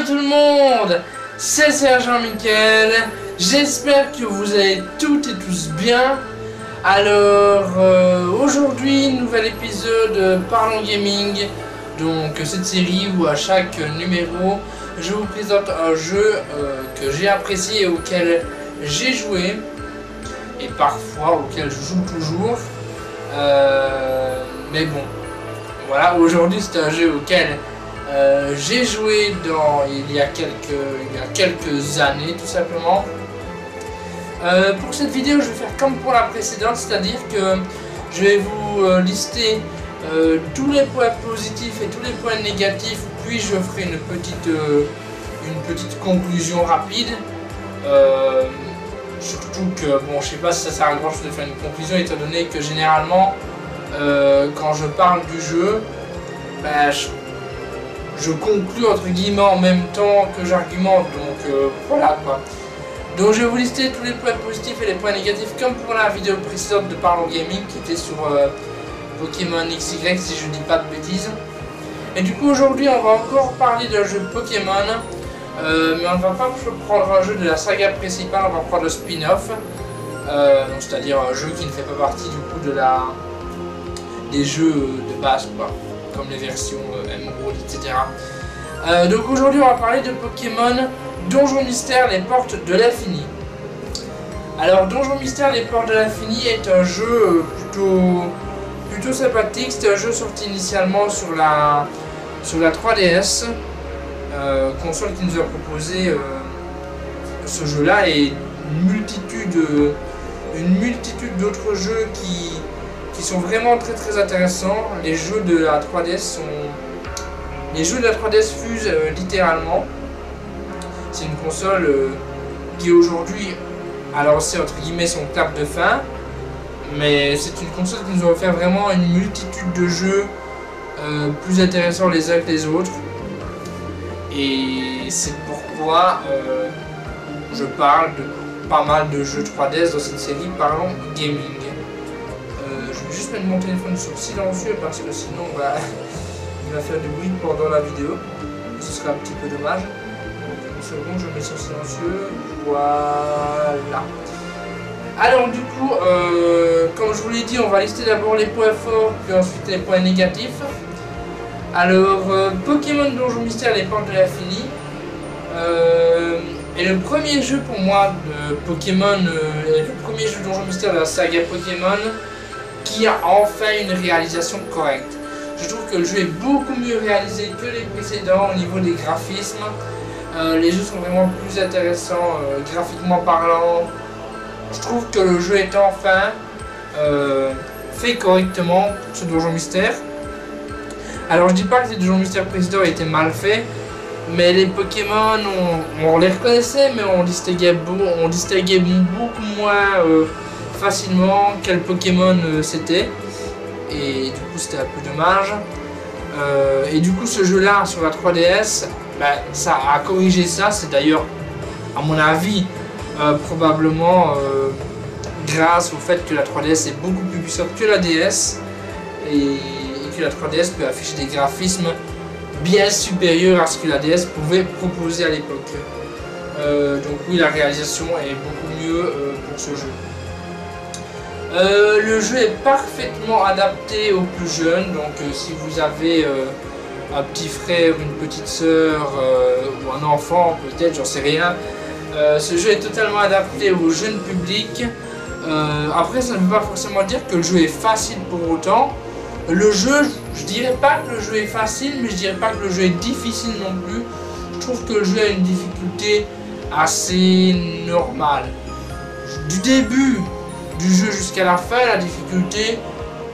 tout le monde, c'est Sergent Mickaël, j'espère que vous allez toutes et tous bien. Alors aujourd'hui, nouvel épisode Parlons Gaming, donc cette série où à chaque numéro, je vous présente un jeu que j'ai apprécié et auquel j'ai joué, et parfois auquel je joue toujours, mais bon, voilà, aujourd'hui c'est un jeu auquel j'ai joué il y a quelques années tout simplement. Pour cette vidéo je vais faire comme pour la précédente, c'est-à-dire que je vais vous lister tous les points positifs et tous les points négatifs, puis je ferai une petite conclusion rapide. Surtout que bon, je sais pas si ça sert à grand chose de faire une conclusion étant donné que généralement quand je parle du jeu, ben, je conclus entre guillemets en même temps que j'argumente, donc voilà quoi. Donc je vais vous lister tous les points positifs et les points négatifs comme pour la vidéo précédente de Parlons Gaming qui était sur Pokémon XY si je dis pas de bêtises. Et du coup aujourd'hui on va encore parler d'un jeu Pokémon, mais on ne va pas prendre un jeu de la saga principale, on va prendre le spin-off, c'est-à-dire un jeu qui ne fait pas partie du coup des jeux de base quoi, comme les versions Emerald, etc. Donc aujourd'hui on va parler de Pokémon Donjon Mystère, les portes de l'infini. Alors Donjon Mystère, les portes de l'infini est un jeu plutôt sympathique. C'est un jeu sorti initialement sur la 3DS, console qui nous a proposé ce jeu là, et une multitude d'autres jeux qui sont vraiment très intéressants. Les jeux de la 3DS fusent littéralement. C'est une console qui aujourd'hui a lancé entre guillemets son clap de fin, mais c'est une console qui nous a offert vraiment une multitude de jeux plus intéressants les uns que les autres, et c'est pourquoi je parle de pas mal de jeux 3DS dans cette série Parlons Gaming. Je vais juste mettre mon téléphone sur silencieux parce que sinon il va faire du bruit pendant la vidéo, ce serait un petit peu dommage. Une seconde, je mets sur silencieux, voilà. Alors du coup, comme je vous l'ai dit, on va lister d'abord les points forts, puis ensuite les points négatifs. Alors, Pokémon Donjon Mystère, les portes de l'infini est le premier jeu pour moi de Pokémon, le premier jeu Donjon Mystère de la saga Pokémon qui a enfin une réalisation correcte. Je trouve que le jeu est beaucoup mieux réalisé que les précédents au niveau des graphismes. Les jeux sont vraiment plus intéressants graphiquement parlant. Je trouve que le jeu est enfin fait correctement pour ce Donjon Mystère. Alors je dis pas que les Donjon Mystère précédents étaient mal faits, mais les Pokémon on les reconnaissait, mais on distinguait beaucoup moins facilement quel Pokémon c'était, et du coup c'était un peu dommage. Et du coup ce jeu là sur la 3DS, ça a corrigé ça. C'est d'ailleurs à mon avis probablement grâce au fait que la 3DS est beaucoup plus puissante que la DS, et que la 3DS peut afficher des graphismes bien supérieurs à ce que la DS pouvait proposer à l'époque. Donc oui, la réalisation est beaucoup mieux pour ce jeu. Le jeu est parfaitement adapté aux plus jeunes, donc si vous avez un petit frère, une petite soeur ou un enfant peut-être, j'en sais rien, ce jeu est totalement adapté au jeune public. Après ça ne veut pas forcément dire que le jeu est facile pour autant. Le jeu, je dirais pas que le jeu est facile, mais je dirais pas que le jeu est difficile non plus. Je trouve que le jeu a une difficulté assez normale. Du début du jeu jusqu'à la fin, la difficulté,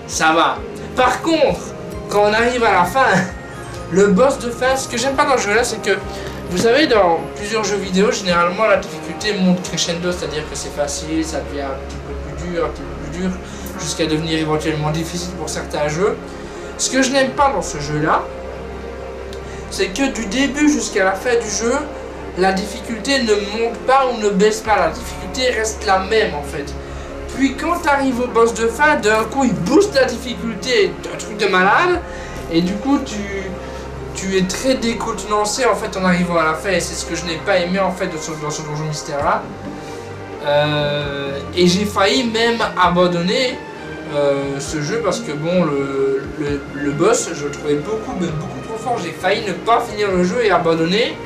ça va. Par contre, quand on arrive à la fin, le boss de fin, ce que j'aime pas dans le jeu là, c'est que, vous savez, dans plusieurs jeux vidéo, généralement la difficulté monte crescendo, c'est-à-dire que c'est facile, ça devient un petit peu plus dur, jusqu'à devenir éventuellement difficile pour certains jeux. Ce que je n'aime pas dans ce jeu-là, c'est que du début jusqu'à la fin du jeu, la difficulté ne monte pas ou ne baisse pas, la difficulté reste la même en fait. Puis quand tu arrives au boss de fin, d'un coup il booste la difficulté, un truc de malade, et du coup tu tu es très décontenancé en fait en arrivant à la fin, et c'est ce que je n'ai pas aimé en fait dans ce donjon mystère là. Et j'ai failli même abandonner ce jeu parce que bon, le boss, je le trouvais beaucoup trop fort. J'ai failli ne pas finir le jeu et abandonner,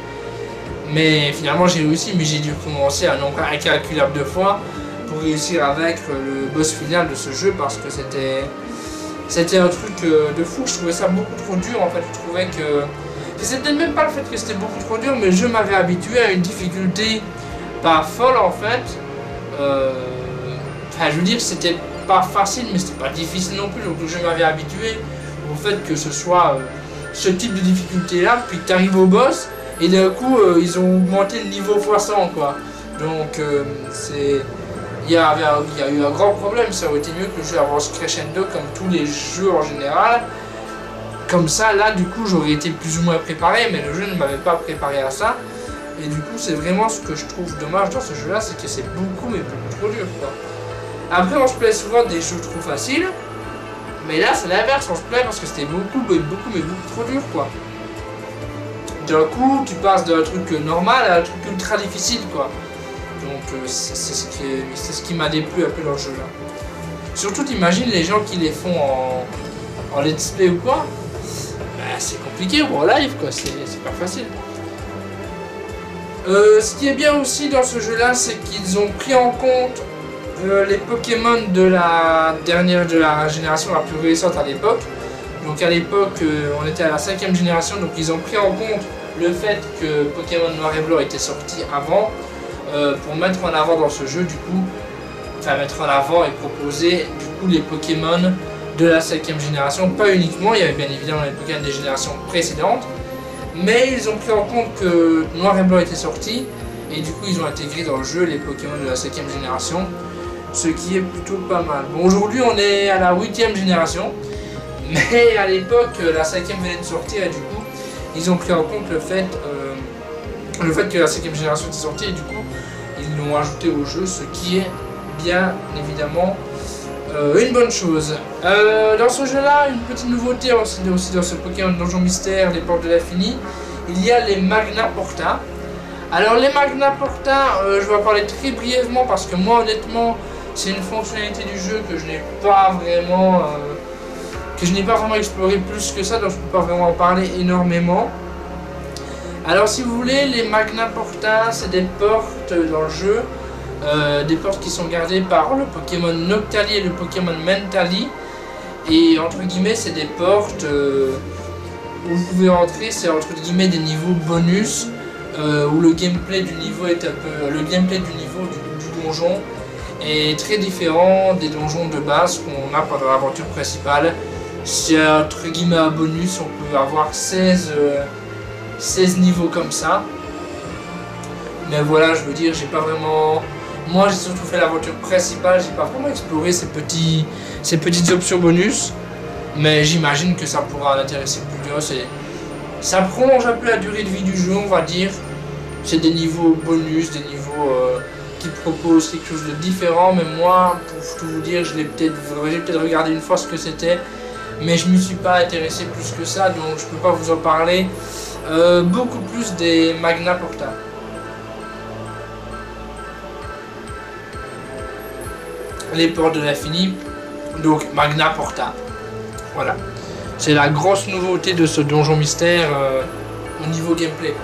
mais finalement j'ai réussi, mais j'ai dû recommencer un nombre incalculable de fois pour réussir à vaincre le boss final de ce jeu parce que c'était un truc de fou. Je trouvais ça beaucoup trop dur en fait. Je trouvais que c'était même pas le fait que c'était beaucoup trop dur, mais je m'avais habitué à une difficulté pas folle en fait. Enfin, je veux dire, c'était pas facile, mais c'était pas difficile non plus. Donc je m'avais habitué au fait que ce soit ce type de difficulté là, puis que tu arrives au boss et d'un coup ils ont augmenté le niveau x100 quoi. Donc il y a eu un grand problème. Ça aurait été mieux que le jeu avance crescendo comme tous les jeux en général. Comme ça, là, du coup, j'aurais été plus ou moins préparé, mais le jeu ne m'avait pas préparé à ça. Et du coup, c'est vraiment ce que je trouve dommage dans ce jeu-là, c'est que c'est beaucoup, mais beaucoup trop dur, quoi. Après, on se plaît souvent des jeux trop faciles, mais là, c'est l'inverse, on se plaît parce que c'était beaucoup, mais beaucoup trop dur, quoi. D'un coup, tu passes d'un truc normal à un truc ultra difficile, quoi. Donc, c'est ce qui m'a déplu un peu dans le jeu-là. Surtout, t'imagines les gens qui les font en let's play ou quoi. C'est compliqué ou en live quoi, c'est pas facile. Ce qui est bien aussi dans ce jeu là, c'est qu'ils ont pris en compte les Pokémon de la génération la plus récente à l'époque. Donc à l'époque on était à la 5e génération, donc ils ont pris en compte le fait que Pokémon Noir et Blanc était sorti avant pour mettre en avant dans ce jeu du coup, enfin mettre en avant et proposer du coup les Pokémon de la 5e génération, pas uniquement, il y avait bien évidemment les Pokémon des générations précédentes, mais ils ont pris en compte que Noir et Blanc était sorti, et du coup ils ont intégré dans le jeu les Pokémon de la 5e génération, ce qui est plutôt pas mal. Bon, aujourd'hui on est à la 8e génération, mais à l'époque la 5e venait de sortir, et du coup ils ont pris en compte le fait que la 5e génération était sortie, et du coup ils l'ont ajouté au jeu, ce qui est bien évidemment une bonne chose. Dans ce jeu là, une petite nouveauté aussi dans ce Pokémon Donjon Mystère, les Portes de l'Infini, il y a les Magna Porta. Alors les Magna Porta, je vais en parler très brièvement parce que moi honnêtement c'est une fonctionnalité du jeu que je n'ai pas vraiment exploré plus que ça, donc je ne peux pas vraiment en parler énormément. Alors si vous voulez, les Magna Porta, c'est des portes dans le jeu, des portes qui sont gardées par le Pokémon Noctali et le Pokémon Mentali, et entre guillemets c'est des portes où vous pouvez entrer, c'est entre guillemets des niveaux bonus où le gameplay du niveau est du donjon est très différent des donjons de base qu'on a pendant l'aventure principale. C'est entre guillemets un bonus, on peut avoir 16 niveaux comme ça, mais voilà, je veux dire, j'ai pas vraiment... Moi j'ai surtout fait l'aventure principale, j'ai pas vraiment exploré ces petites options bonus, mais j'imagine que ça pourra intéresser plus d'un. Ça prolonge un peu la durée de vie du jeu, on va dire. C'est des niveaux bonus, des niveaux qui proposent quelque chose de différent, mais moi, pour tout vous dire, j'ai peut-être regardé une fois ce que c'était, mais je me suis pas intéressé plus que ça, donc je peux pas vous en parler beaucoup plus des Magna Porta. Les Portes de l'Infini, donc Magna Porta. Voilà. C'est la grosse nouveauté de ce donjon mystère au niveau gameplay.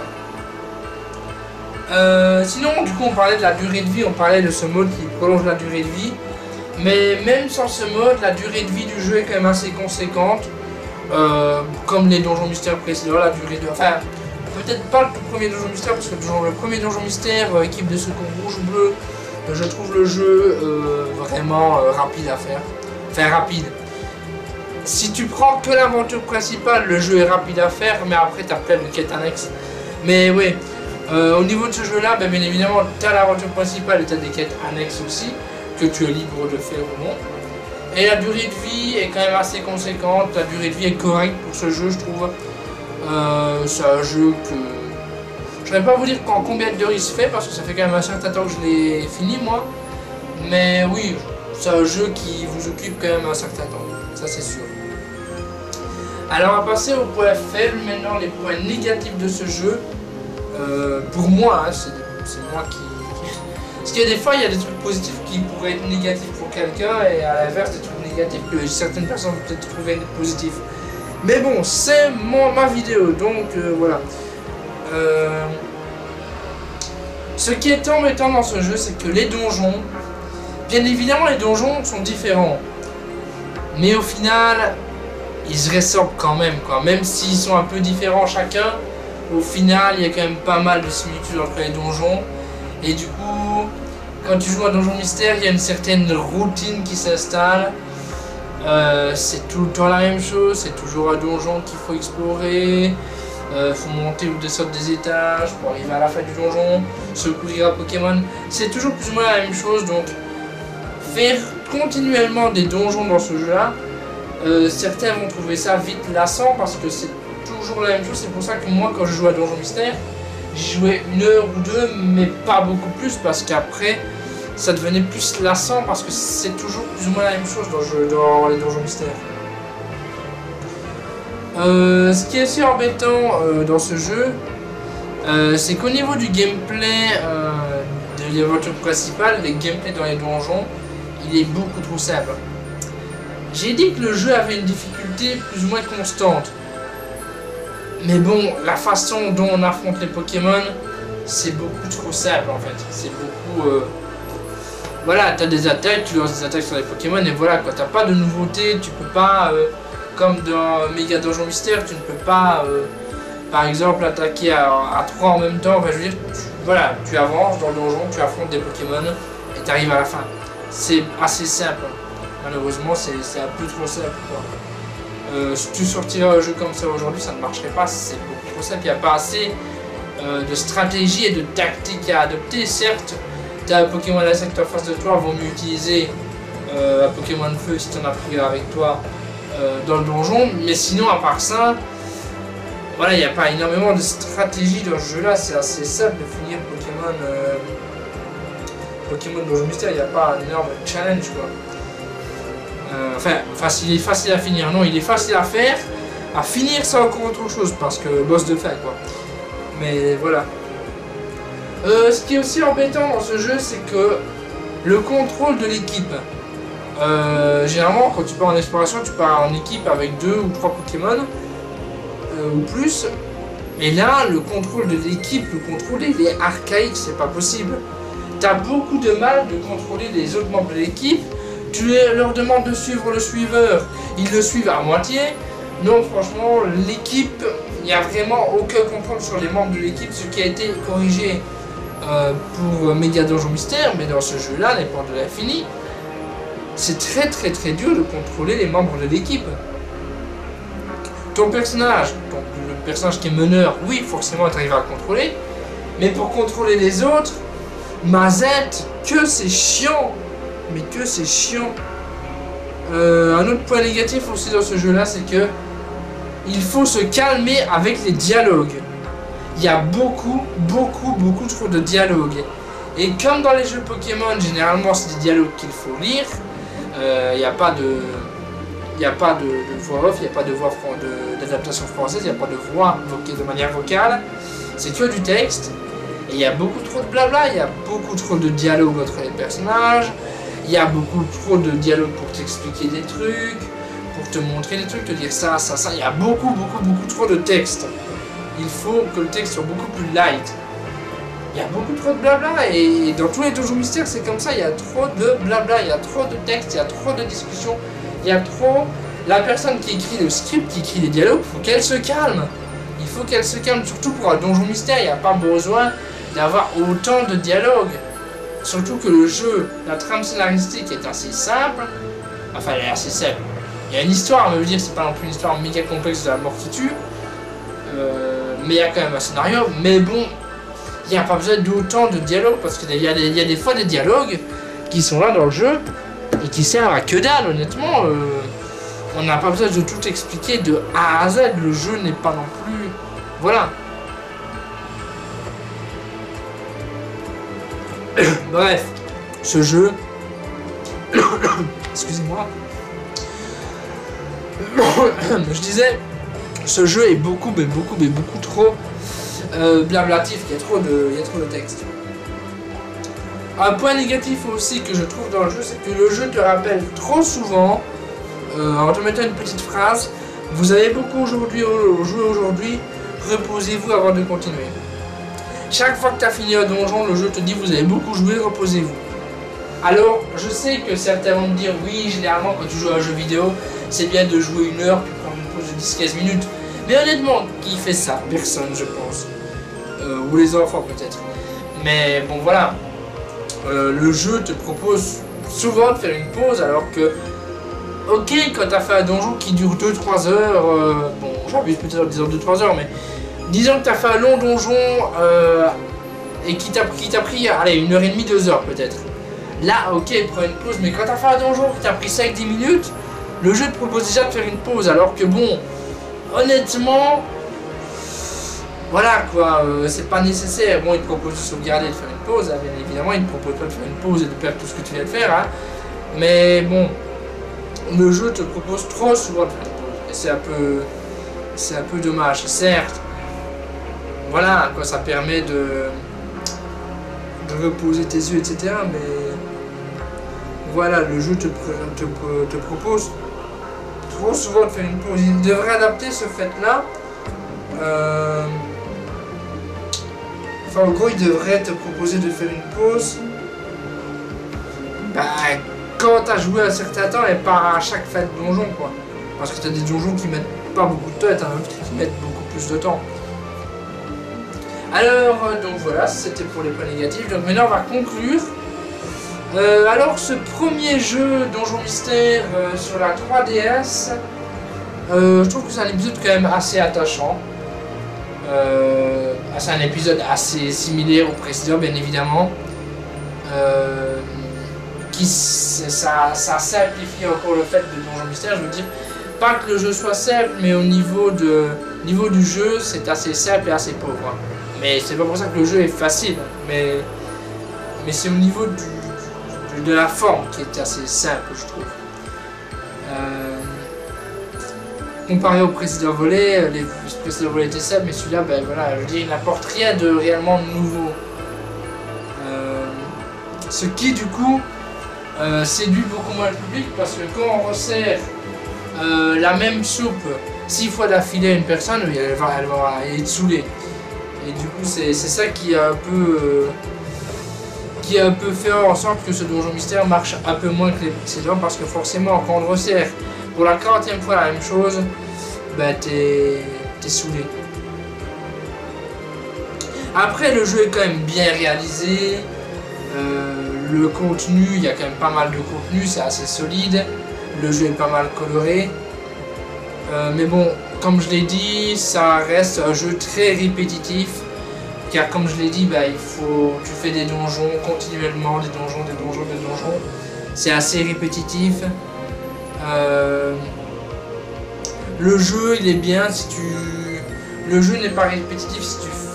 Sinon, du coup, on parlait de la durée de vie, on parlait de ce mode qui prolonge la durée de vie. Mais même sans ce mode, la durée de vie du jeu est quand même assez conséquente. Comme les donjons mystères précédents, la durée de... Enfin, peut-être pas le tout premier donjon mystère, parce que le premier donjon mystère, équipe de secours rouge-bleu, je trouve le jeu vraiment rapide à faire. Enfin, rapide. Si tu prends que l'aventure principale, le jeu est rapide à faire, mais après tu as plein de quêtes annexes. Mais oui, au niveau de ce jeu-là, bien évidemment, tu as l'aventure principale et tu as des quêtes annexes aussi, que tu es libre de faire ou non. Et la durée de vie est quand même assez conséquente, la durée de vie est correcte pour ce jeu, je trouve. C'est un jeu que... Je ne vais pas vous dire en combien d'heures il se fait, parce que ça fait quand même un certain temps que je l'ai fini, moi. Mais oui, c'est un jeu qui vous occupe quand même un certain temps, ça c'est sûr. Alors on va passer au point faible maintenant, les points négatifs de ce jeu. Pour moi, hein, c'est moi qui... Parce qu'il y a des fois, il y a des trucs positifs qui pourraient être négatifs pour quelqu'un et à l'inverse, des trucs négatifs que certaines personnes vont peut-être trouver positifs. Mais bon, c'est ma vidéo, donc voilà. Ce qui est embêtant dans ce jeu, c'est que les donjons, bien évidemment les donjons sont différents. Mais au final, ils se ressemblent quand même, quoi. Même s'ils sont un peu différents chacun, au final, il y a quand même pas mal de similitudes entre les donjons. Et du coup, quand tu joues à Donjon Mystère, il y a une certaine routine qui s'installe. C'est tout le temps la même chose, c'est toujours un donjon qu'il faut explorer. Faut monter ou descendre des étages pour arriver à la fin du donjon, secourir un Pokémon. C'est toujours plus ou moins la même chose, donc faire continuellement des donjons dans ce jeu-là, certains vont trouver ça vite lassant parce que c'est toujours la même chose. C'est pour ça que moi, quand je joue à Donjon Mystère, j'y jouais 1 heure ou 2, mais pas beaucoup plus parce qu'après ça devenait plus lassant parce que c'est toujours plus ou moins la même chose dans les Donjons Mystères. Ce qui est aussi embêtant dans ce jeu, c'est qu'au niveau du gameplay de l'aventure principale, les gameplays dans les donjons, il est beaucoup trop simple. J'ai dit que le jeu avait une difficulté plus ou moins constante. Mais bon, la façon dont on affronte les Pokémon, c'est beaucoup trop simple en fait. C'est beaucoup... Voilà, t'as des attaques, tu lances des attaques sur les Pokémon et voilà quoi. T'as pas de nouveauté, tu peux pas... comme dans Méga Donjon Mystère, tu ne peux pas, par exemple, attaquer à 3 en même temps. Enfin, je veux dire, voilà, tu avances dans le donjon, tu affrontes des Pokémon et tu arrives à la fin. C'est assez simple. Malheureusement, c'est un peu trop simple, quoi. Si tu sortirais un jeu comme ça aujourd'hui, ça ne marcherait pas. C'est beaucoup trop simple. Il n'y a pas assez de stratégie et de tactique à adopter. Certes, tu as un Pokémon insecte en face de toi, vaut mieux utiliser un Pokémon de feu si tu en as pris avec toi. Dans le donjon, mais sinon à part ça, voilà, il n'y a pas énormément de stratégie dans ce jeu là, c'est assez simple de finir Pokémon Donjon Mystère, il n'y a pas un énorme challenge quoi. Enfin, il est facile à finir, non, il est facile à faire, à finir c'est encore autre chose parce que boss de fin quoi. Mais voilà. Ce qui est aussi embêtant dans ce jeu, c'est que le contrôle de l'équipe. Généralement, quand tu pars en exploration, tu pars en équipe avec 2 ou 3 Pokémon ou plus. Et là, le contrôle de l'équipe, le contrôle il est archaïque, c'est pas possible. Tu as beaucoup de mal de contrôler les autres membres de l'équipe. Tu leur demandes de suivre le suiveur, ils le suivent à moitié. Non, franchement, l'équipe, il n'y a vraiment aucun contrôle sur les membres de l'équipe, ce qui a été corrigé pour Méga Donjon Mystère, mais dans ce jeu-là, les portes de l'infini. C'est très dur de contrôler les membres de l'équipe. Ton personnage, donc le personnage qui est meneur, oui, forcément tu arrives à le contrôler. Mais pour contrôler les autres, Mazette, que c'est chiant. Mais que c'est chiant. Un autre point négatif aussi dans ce jeu-là, c'est que il faut se calmer avec les dialogues. Il y a beaucoup trop de dialogues. Et comme dans les jeux Pokémon, généralement c'est des dialogues qu'il faut lire. Il n'y a pas de voix off, il n'y a pas de voix d'adaptation française, il n'y a pas de voix de manière vocale, c'est que du texte, et il y a beaucoup trop de blabla, il y a beaucoup trop de dialogue entre les personnages, il y a beaucoup trop de dialogue pour t'expliquer des trucs, pour te montrer des trucs, te dire ça, il y a beaucoup trop de texte. Il faut que le texte soit beaucoup plus light. Il y a beaucoup trop de blabla et dans tous les donjons mystères c'est comme ça, il y a trop de blabla, il y a trop de texte, il y a trop de discussions, il y a trop... La personne qui écrit le script, qui écrit les dialogues, il faut qu'elle se calme. Il faut qu'elle se calme, surtout pour un donjon mystère, il n'y a pas besoin d'avoir autant de dialogues. Surtout que le jeu, la trame scénaristique est assez simple, enfin elle est assez simple. Il y a une histoire, mais je veux dire, c'est pas non plus une histoire méga complexe de la mort qui tue, mais il y a quand même un scénario, mais bon... Il n'y a pas besoin d'autant de dialogue parce qu'il y a des fois des dialogues qui sont là dans le jeu et qui servent à que dalle, honnêtement. On n'a pas besoin de tout expliquer de A à Z, le jeu n'est pas non plus... Voilà. Bref, ce jeu... Excusez-moi. Je disais, ce jeu est beaucoup trop blablatif, il y a trop de texte. Un point négatif aussi que je trouve dans le jeu, c'est que le jeu te rappelle trop souvent, en te mettant une petite phrase, vous avez beaucoup joué aujourd'hui, reposez-vous avant de continuer. Chaque fois que tu as fini un donjon, le jeu te dit vous avez beaucoup joué, reposez-vous. Alors, je sais que certains vont me dire oui, généralement quand tu joues à un jeu vidéo, c'est bien de jouer 1 heure puis prendre une pause de 10-15 minutes. Mais honnêtement, qui fait ça? Personne, je pense. Ou les enfants peut-être. Mais bon, voilà. Le jeu te propose souvent de faire une pause alors que, ok, quand tu as fait un donjon qui dure 2-3 heures, bon, j'abuse peut-être en disant 2-3 heures, mais disons que tu as fait un long donjon et qui t'a pris, allez, 1h30, 2 heures peut-être. Là, ok, prends une pause, mais quand tu as fait un donjon qui t'a pris 5-10 minutes, le jeu te propose déjà de faire une pause, alors que bon, honnêtement, voilà quoi, c'est pas nécessaire. Bon, il te propose de sauvegarder et de faire une pause, hein, bien évidemment, il te propose pas de faire une pause et de perdre tout ce que tu viens de faire, hein, mais bon, le jeu te propose trop souvent de faire une pause, et c'est un peu dommage, certes. Voilà, quoi, ça permet de reposer tes yeux, etc. Mais voilà, le jeu te propose trop souvent de faire une pause. Il devrait adapter ce fait-là. Enfin, en gros, il devrait te proposer de faire une pause quand tu as joué un certain temps et pas à chaque fin de donjon, quoi. Parce que tu as des donjons qui mettent pas beaucoup de temps et tu as d'autres qui mettent beaucoup plus de temps. Alors, donc voilà, c'était pour les points négatifs. Donc maintenant, on va conclure. Alors, ce premier jeu Donjon Mystère sur la 3DS, je trouve que c'est un épisode quand même assez attachant. C'est un épisode assez similaire au précédent, bien évidemment. Ça simplifie encore le fait de Donjon Mystère. Je veux dire, pas que le jeu soit simple, mais au niveau du jeu, c'est assez simple et assez pauvre. Hein. Mais c'est pas pour ça que le jeu est facile, mais c'est au niveau de la forme qui est assez simple, je trouve. Comparé au précédent volet, les précédents volets étaient simples, mais celui-là, ben voilà, je veux dire, il n'apporte rien de réellement nouveau. Ce qui, du coup, séduit beaucoup moins le public, parce que quand on resserre la même soupe 6 fois d'affilée à une personne, elle va être saoulée. Et du coup, c'est ça qui a un peu fait en sorte que ce donjon mystère marche un peu moins que les précédents, parce que forcément, quand on resserre pour la 40e fois la même chose, bah t'es saoulé. Après, le jeu est quand même bien réalisé. Le contenu, il y a quand même pas mal de contenu, c'est assez solide. Le jeu est pas mal coloré. Mais bon, comme je l'ai dit, ça reste un jeu très répétitif. Car comme je l'ai dit, bah, tu fais des donjons continuellement, des donjons. C'est assez répétitif. Le jeu, il est bien le jeu n'est pas répétitif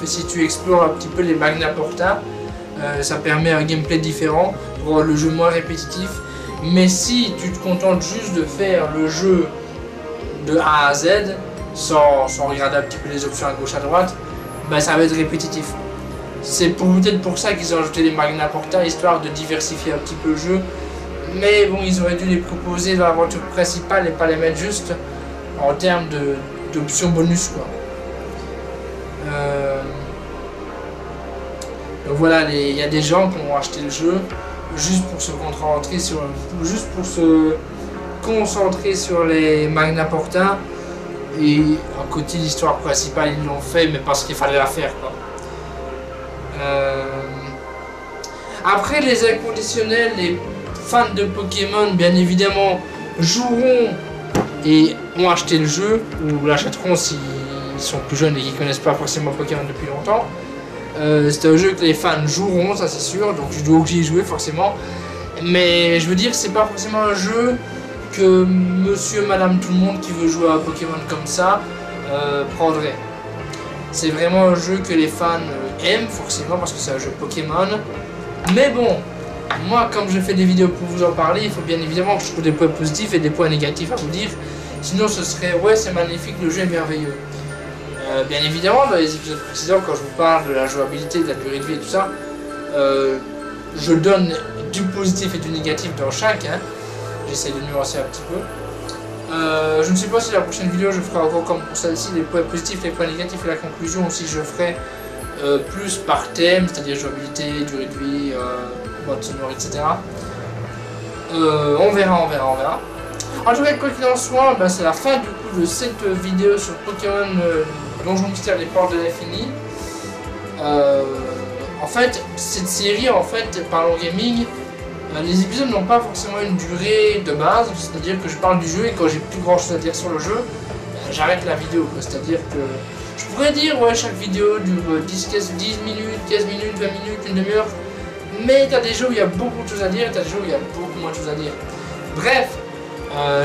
si tu explores un petit peu les Magna Porta. Ça permet un gameplay différent pour rendre le jeu moins répétitif. Mais si tu te contentes juste de faire le jeu de A à Z, sans regarder un petit peu les options à gauche à droite, bah ça va être répétitif. C'est peut-être pour ça qu'ils ont ajouté les Magna Porta, histoire de diversifier un petit peu le jeu. Mais bon, ils auraient dû les proposer dans l'aventure principale et pas les mettre juste en termes d'options bonus, quoi. Donc voilà, il y a des gens qui ont acheté le jeu juste pour se concentrer sur les Magna Porta, et à côté de l'histoire principale ils l'ont fait, mais parce qu'il fallait la faire, quoi. Après, les inconditionnels, les fans de Pokémon bien évidemment joueront et ont acheté le jeu, ou l'achèteront s'ils sont plus jeunes et qui connaissent pas forcément Pokémon depuis longtemps. C'est un jeu que les fans joueront, ça c'est sûr, donc je dois y jouer forcément. Mais je veux dire, c'est pas forcément un jeu que monsieur, madame, tout le monde qui veut jouer à Pokémon comme ça prendrait. C'est vraiment un jeu que les fans aiment forcément parce que c'est un jeu Pokémon. Mais bon, moi comme je fais des vidéos pour vous en parler, il faut bien évidemment que je trouve des points positifs et des points négatifs à vous dire. Sinon ce serait ouais c'est magnifique, le jeu est merveilleux. Bien évidemment dans les épisodes précédents quand je vous parle de la jouabilité, de la durée de vie et tout ça, je donne du positif et du négatif dans chaque, hein. J'essaie de nuancer un petit peu. Je ne sais pas si la prochaine vidéo je ferai encore comme pour celle-ci, les points positifs, les points négatifs et la conclusion, ou si je ferai plus par thème, c'est-à-dire jouabilité, durée de vie, mode sonore, etc. On verra. En tout cas, quoi qu'il en soit, ben, c'est la fin du coup de cette vidéo sur Pokémon Donjon Mystère des Portes de l'Infini. En fait, cette série, en fait, Parlons Gaming, les épisodes n'ont pas forcément une durée de base, c'est-à-dire que je parle du jeu et quand j'ai plus grand chose à dire sur le jeu, j'arrête la vidéo. C'est-à-dire que je pourrais dire, ouais, chaque vidéo dure 10 minutes, 15 minutes, 20 minutes, une demi-heure, mais t'as des jeux où il y a beaucoup de choses à dire et t'as des jeux où il y a beaucoup moins de choses à dire. Bref,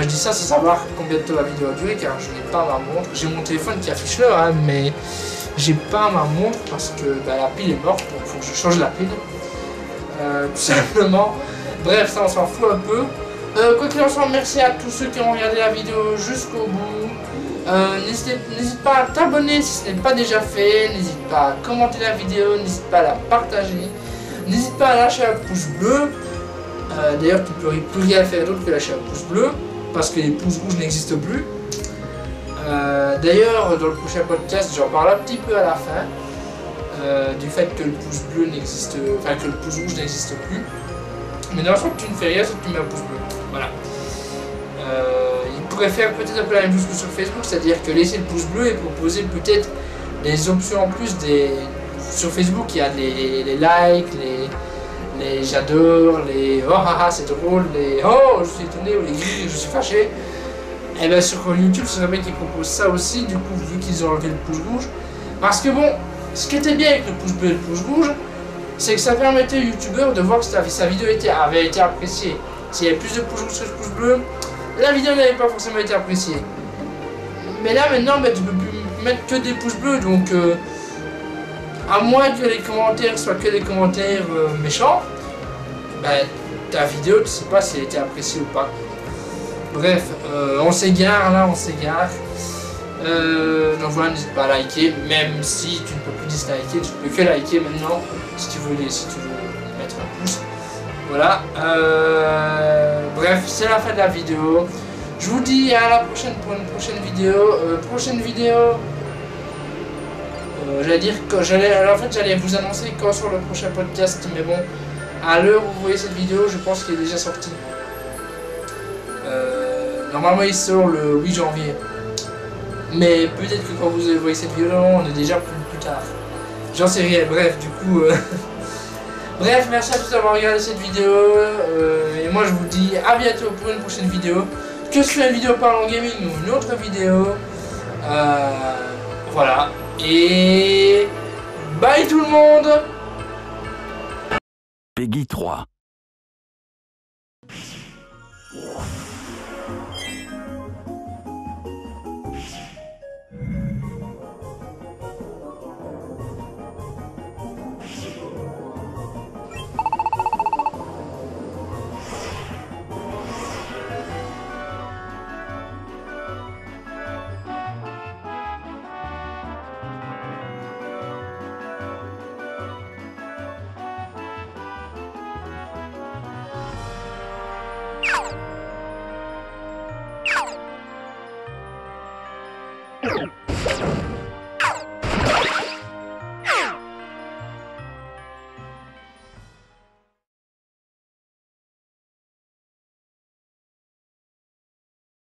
je dis ça sans savoir combien de temps la vidéo a duré car je n'ai pas ma montre. J'ai mon téléphone qui affiche l'heure, hein, mais j'ai pas ma montre parce que bah, la pile est morte, donc il faut que je change la pile. Tout simplement. Bref, ça on s'en fout un peu. Quoi qu'il en soit, merci à tous ceux qui ont regardé la vidéo jusqu'au bout. N'hésite pas à t'abonner si ce n'est pas déjà fait. N'hésite pas à commenter la vidéo, n'hésite pas à la partager. N'hésite pas à lâcher un pouce bleu. D'ailleurs, tu ne peux plus rien faire d'autre que lâcher un pouce bleu parce que les pouces rouges n'existent plus. D'ailleurs, dans le prochain podcast, j'en parle un petit peu à la fin du fait que le pouce bleu n'existe, enfin que le pouce rouge n'existe plus. Mais dans le fond, tu ne fais rien sauf que tu mets un pouce bleu. Voilà. Il pourrait faire peut-être un peu la même chose que sur Facebook, c'est-à-dire que laisser le pouce bleu et proposer peut-être des options en plus des. Sur Facebook, il y a les likes, les j'adore, les oh haha c'est drôle, les oh je suis étonné ou les je suis fâché. Et bien sur YouTube, c'est vrai qu'ils proposent ça aussi, du coup, vu qu'ils ont enlevé le pouce rouge. Parce que bon, ce qui était bien avec le pouce bleu et le pouce rouge, c'est que ça permettait au youtubeur de voir que sa vidéo avait été appréciée. S'il y avait plus de pouces rouges que de pouces bleus, la vidéo n'avait pas forcément été appréciée. Mais là maintenant, ben, tu peux plus mettre que des pouces bleus, donc à moins que les commentaires soient que des commentaires méchants, ben, ta vidéo, tu sais pas si elle a été appréciée ou pas. Bref, on s'égare là, on s'égare. Donc voilà, n'hésite pas à liker, même si tu ne peux plus disliker, tu ne peux que liker maintenant si tu veux mettre un pouce. Voilà. Bref, c'est la fin de la vidéo. Je vous dis à la prochaine pour une prochaine vidéo. J'allais dire que en fait j'allais vous annoncer quand sur le prochain podcast, mais bon, à l'heure où vous voyez cette vidéo, je pense qu'il est déjà sorti. Normalement il sort le 8 janvier. Mais peut-être que quand vous voyez cette vidéo, on est déjà plus tard. J'en sais rien, bref, du coup... Bref, merci à tous d'avoir regardé cette vidéo. Et moi je vous dis à bientôt pour une prochaine vidéo. Que ce soit une vidéo Parlons Gaming ou une autre vidéo. Voilà. Et... bye tout le monde. Peggy 3.